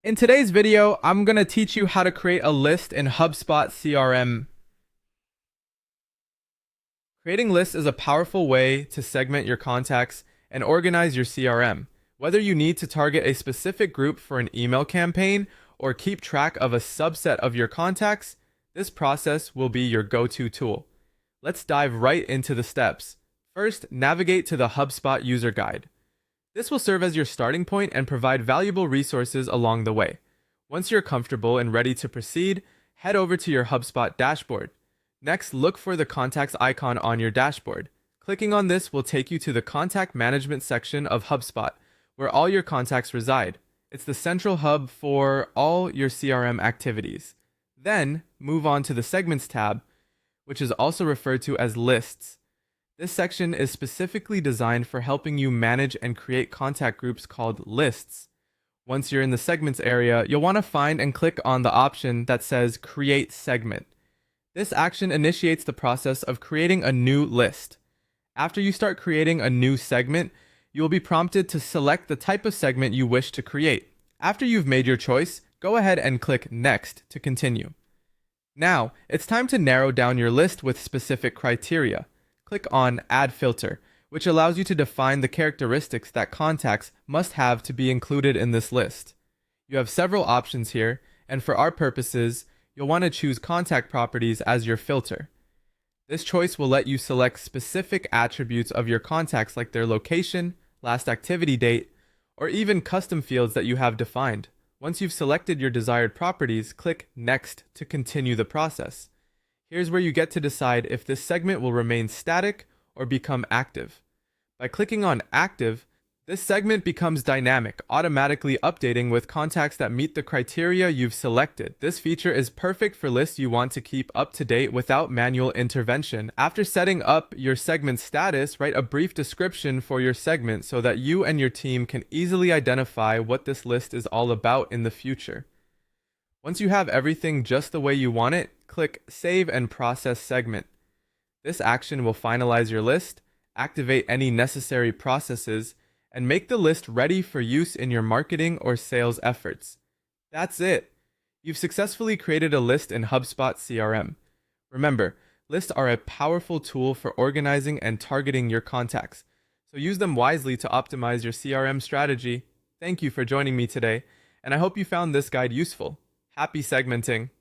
In today's video, I'm going to teach you how to create a list in HubSpot CRM. Creating lists is a powerful way to segment your contacts and organize your CRM. Whether you need to target a specific group for an email campaign or keep track of a subset of your contacts, this process will be your go-to tool. Let's dive right into the steps. First, navigate to the HubSpot user guide. This will serve as your starting point and provide valuable resources along the way. Once you're comfortable and ready to proceed, head over to your HubSpot dashboard. Next, look for the contacts icon on your dashboard. Clicking on this will take you to the contact management section of HubSpot, where all your contacts reside. It's the central hub for all your CRM activities. Then, move on to the Segments tab, which is also referred to as Lists. This section is specifically designed for helping you manage and create contact groups called lists. Once you're in the segments area, you'll want to find and click on the option that says Create Segment. This action initiates the process of creating a new list. After you start creating a new segment, you will be prompted to select the type of segment you wish to create. After you've made your choice, go ahead and click Next to continue. Now, it's time to narrow down your list with specific criteria. Click on Add Filter, which allows you to define the characteristics that contacts must have to be included in this list. You have several options here, and for our purposes, you'll want to choose Contact Properties as your filter. This choice will let you select specific attributes of your contacts like their location, last activity date, or even custom fields that you have defined. Once you've selected your desired properties, click Next to continue the process. Here's where you get to decide if this segment will remain static or become active. By clicking on Active, this segment becomes dynamic, automatically updating with contacts that meet the criteria you've selected. This feature is perfect for lists you want to keep up to date without manual intervention. After setting up your segment status, write a brief description for your segment so that you and your team can easily identify what this list is all about in the future. Once you have everything just the way you want it, click Save and Process Segment. This action will finalize your list, activate any necessary processes, and make the list ready for use in your marketing or sales efforts. That's it! You've successfully created a list in HubSpot CRM. Remember, lists are a powerful tool for organizing and targeting your contacts, so use them wisely to optimize your CRM strategy. Thank you for joining me today, and I hope you found this guide useful. Happy segmenting!